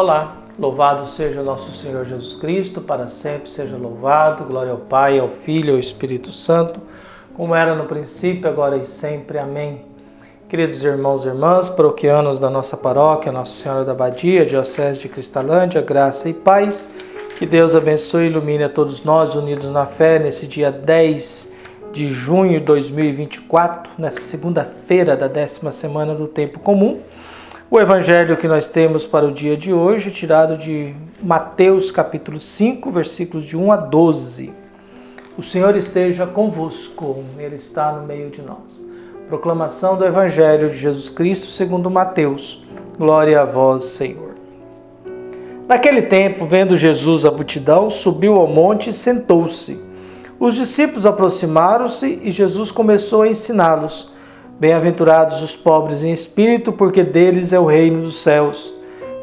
Olá, louvado seja nosso Senhor Jesus Cristo, para sempre seja louvado, glória ao Pai, ao Filho e ao Espírito Santo, como era no princípio, agora e sempre. Amém. Queridos irmãos e irmãs, paroquianos da nossa paróquia, Nossa Senhora da Abadia, Diocese de Cristalândia, graça e paz, que Deus abençoe e ilumine a todos nós unidos na fé nesse dia 10 de junho de 2024, nessa segunda-feira da 10ª semana do Tempo Comum. O evangelho que nós temos para o dia de hoje, tirado de Mateus capítulo 5, versículos de 1 a 12. O Senhor esteja convosco, Ele está no meio de nós. Proclamação do evangelho de Jesus Cristo segundo Mateus. Glória a vós, Senhor. Naquele tempo, vendo Jesus a multidão, subiu ao monte e sentou-se. Os discípulos aproximaram-se e Jesus começou a ensiná-los. Bem-aventurados os pobres em espírito, porque deles é o reino dos céus.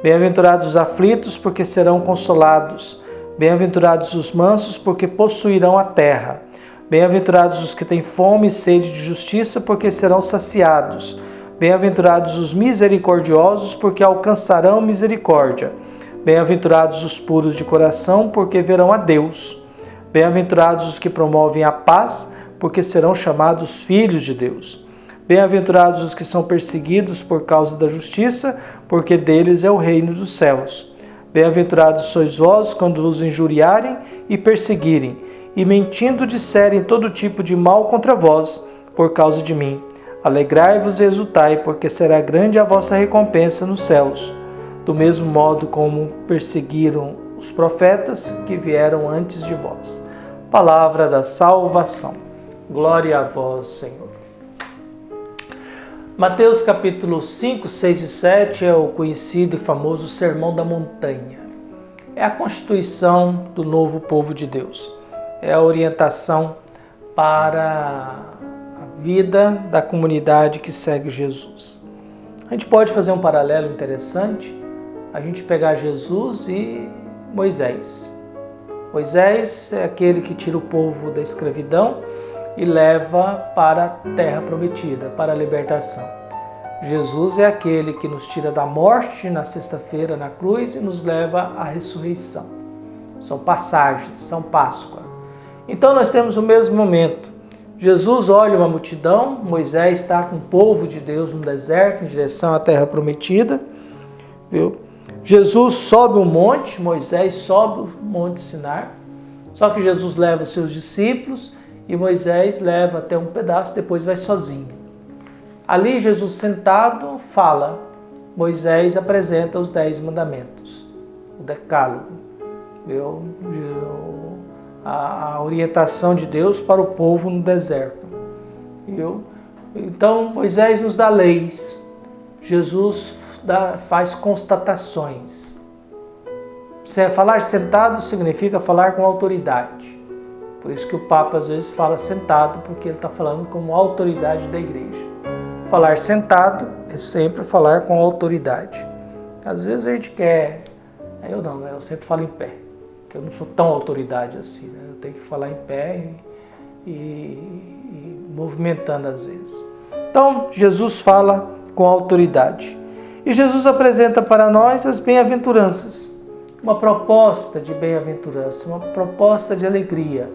Bem-aventurados os aflitos, porque serão consolados. Bem-aventurados os mansos, porque possuirão a terra. Bem-aventurados os que têm fome e sede de justiça, porque serão saciados. Bem-aventurados os misericordiosos, porque alcançarão misericórdia. Bem-aventurados os puros de coração, porque verão a Deus. Bem-aventurados os que promovem a paz, porque serão chamados filhos de Deus. Bem-aventurados os que são perseguidos por causa da justiça, porque deles é o reino dos céus. Bem-aventurados sois vós quando vos injuriarem e perseguirem, e mentindo disserem todo tipo de mal contra vós, por causa de mim. Alegrai-vos e exultai, porque será grande a vossa recompensa nos céus. Do mesmo modo como perseguiram os profetas que vieram antes de vós. Palavra da salvação. Glória a vós, Senhor. Mateus capítulo 5, 6 e 7 é o conhecido e famoso Sermão da Montanha. É a constituição do novo povo de Deus. É a orientação para a vida da comunidade que segue Jesus. A gente pode fazer um paralelo interessante, a gente pegar Jesus e Moisés. Moisés é aquele que tira o povo da escravidão e leva para a terra prometida, para a libertação. Jesus é aquele que nos tira da morte na sexta-feira na cruz e nos leva à ressurreição. São passagens, são Páscoa. Então nós temos o mesmo momento. Jesus olha uma multidão, Moisés está com o povo de Deus no deserto, em direção à terra prometida. Viu? Jesus sobe um monte, Moisés sobe o monte Sinar. Só que Jesus leva os seus discípulos e Moisés leva até um pedaço, depois vai sozinho. Ali Jesus sentado fala, Moisés apresenta os 10 mandamentos, o decálogo, a orientação de Deus para o povo no deserto. Então Moisés nos dá leis, Jesus faz constatações. Falar sentado significa falar com autoridade. Por isso que o Papa às vezes fala sentado, porque ele está falando como autoridade da igreja. Falar sentado é sempre falar com autoridade. Às vezes a gente quer... Eu não, né? Eu sempre falo em pé, porque eu não sou tão autoridade assim, né? Eu tenho que falar em pé e movimentando às vezes. Então, Jesus fala com autoridade. E Jesus apresenta para nós as bem-aventuranças. Uma proposta de bem-aventurança, uma proposta de alegria,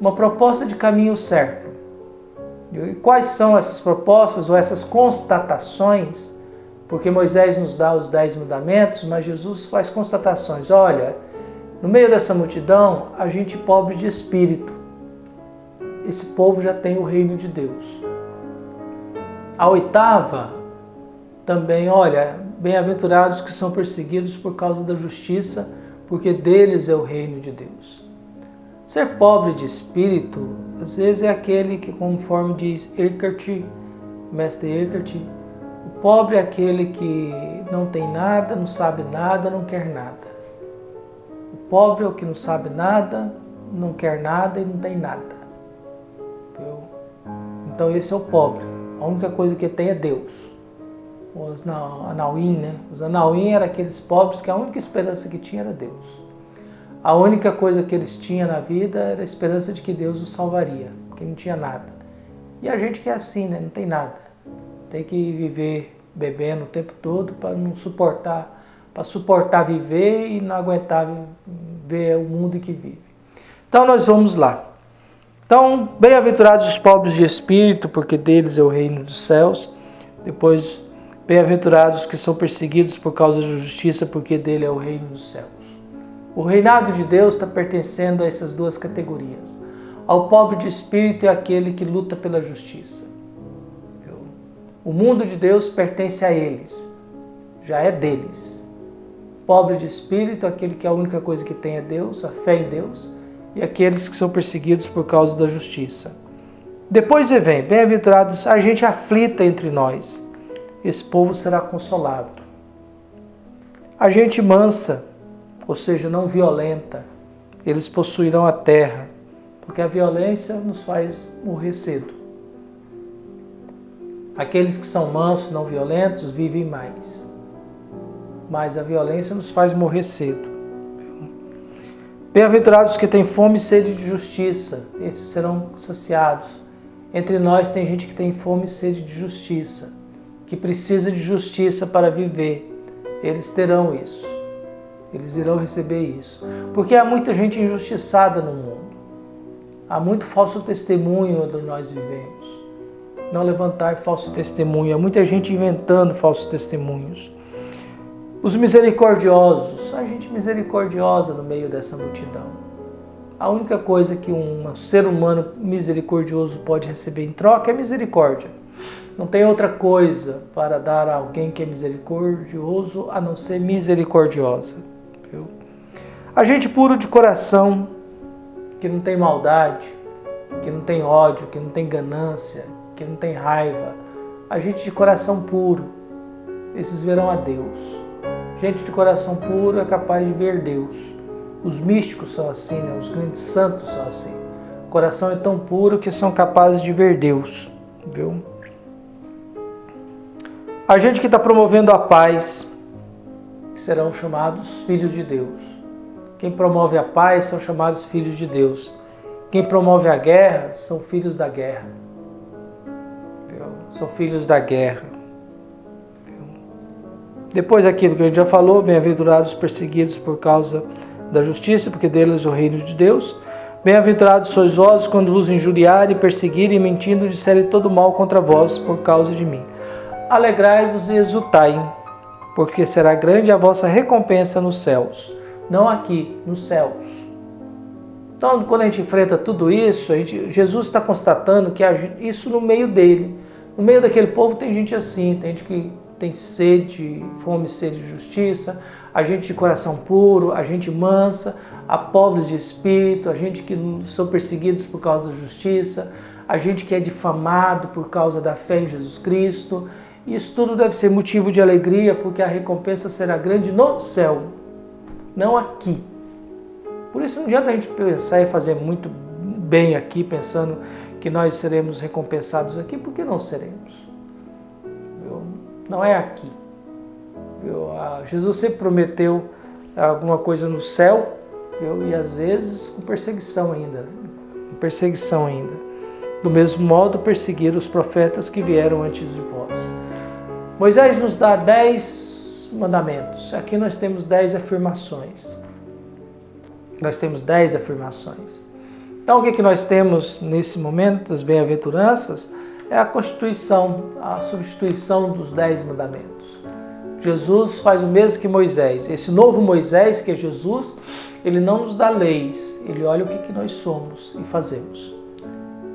uma proposta de caminho certo. E quais são essas propostas ou essas constatações? Porque Moisés nos dá os 10 mandamentos, mas Jesus faz constatações. Olha, no meio dessa multidão, a gente pobre de espírito. Esse povo já tem o reino de Deus. A 8ª, também, olha, bem-aventurados que são perseguidos por causa da justiça, porque deles é o reino de Deus. Ser pobre de espírito, às vezes é aquele que, conforme diz Eckhart, mestre Eckhart, o pobre é aquele que não tem nada, não sabe nada, não quer nada. O pobre é o que não sabe nada, não quer nada e não tem nada. Então esse é o pobre. A única coisa que tem é Deus. Os Anauim, né? Os Anauim eram aqueles pobres que a única esperança que tinha era Deus. A única coisa que eles tinham na vida era a esperança de que Deus os salvaria, porque não tinha nada. E a gente que é assim, né? Não tem nada. Tem que viver bebendo o tempo todo para não suportar para suportar viver e não aguentar ver o mundo em que vive. Então nós vamos lá. Então, bem-aventurados os pobres de espírito, porque deles é o reino dos céus. Depois, bem-aventurados que são perseguidos por causa da justiça, porque dele é o reino dos céus. O reinado de Deus está pertencendo a essas duas categorias. Ao pobre de espírito é aquele que luta pela justiça. O mundo de Deus pertence a eles, já é deles. Pobre de espírito é aquele que a única coisa que tem é Deus, a fé em Deus, e aqueles que são perseguidos por causa da justiça. Depois vem, bem-aventurados a gente aflita entre nós, esse povo será consolado. A gente mansa, ou seja, não violenta, eles possuirão a terra, porque a violência nos faz morrer cedo. Aqueles que são mansos, não violentos, vivem mais. Mas a violência nos faz morrer cedo. Bem-aventurados que têm fome e sede de justiça, esses serão saciados. Entre nós tem gente que tem fome e sede de justiça, que precisa de justiça para viver. Eles terão isso. Eles irão receber isso. Porque há muita gente injustiçada no mundo. Há muito falso testemunho onde nós vivemos. Não levantar falso testemunho. Há muita gente inventando falsos testemunhos. Os misericordiosos. Há gente misericordiosa no meio dessa multidão. A única coisa que um ser humano misericordioso pode receber em troca é misericórdia. Não tem outra coisa para dar a alguém que é misericordioso a não ser misericordiosa. Viu? A gente puro de coração, que não tem maldade, que não tem ódio, que não tem ganância, que não tem raiva. A gente de coração puro, esses verão a Deus. Gente de coração puro é capaz de ver Deus. Os místicos são assim, né? Os grandes santos são assim. O coração é tão puro que são capazes de ver Deus. Viu? A gente que está promovendo a paz, que serão chamados filhos de Deus. Quem promove a paz são chamados filhos de Deus. Quem promove a guerra são filhos da guerra. Viu? São filhos da guerra. Viu? Depois daquilo que a gente já falou, bem-aventurados os perseguidos por causa da justiça, porque deles é o reino de Deus. Bem-aventurados sois vós quando vos injuriarem, perseguirem, mentindo, disserem todo mal contra vós por causa de mim. Alegrai-vos e exultai, porque será grande a vossa recompensa nos céus. Não aqui, nos céus. Então, quando a gente enfrenta tudo isso, Jesus está constatando que isso no meio dele. No meio daquele povo tem gente assim, tem gente que tem sede, fome e sede de justiça, a gente de coração puro, a gente mansa, a pobres de espírito, a gente que são perseguidos por causa da justiça, a gente que é difamado por causa da fé em Jesus Cristo. Isso tudo deve ser motivo de alegria, porque a recompensa será grande no céu, não aqui. Por isso não adianta a gente pensar em fazer muito bem aqui, pensando que nós seremos recompensados aqui, porque não seremos. Não é aqui. Jesus sempre prometeu alguma coisa no céu, e às vezes com perseguição ainda. Do mesmo modo, perseguir os profetas que vieram antes de vós. Moisés nos dá 10 mandamentos. Aqui nós temos 10 afirmações. Então, o que nós temos nesse momento das bem-aventuranças é a constituição, a substituição dos 10 mandamentos. Jesus faz o mesmo que Moisés. Esse novo Moisés, que é Jesus, ele não nos dá leis, ele olha o que nós somos e fazemos.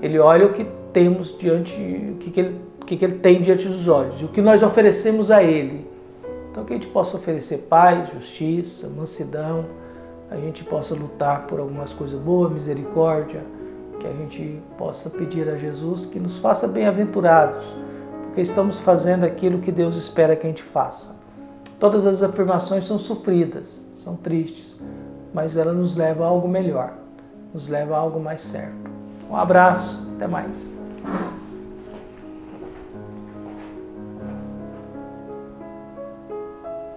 Ele olha o que temos diante, o que ele tem diante dos olhos, o que nós oferecemos a ele. Então que a gente possa oferecer paz, justiça, mansidão, a gente possa lutar por algumas coisas boas, misericórdia, que a gente possa pedir a Jesus que nos faça bem-aventurados, porque estamos fazendo aquilo que Deus espera que a gente faça. Todas as afirmações são sofridas, são tristes, mas ela nos leva a algo melhor, nos leva a algo mais certo. Um abraço, até mais.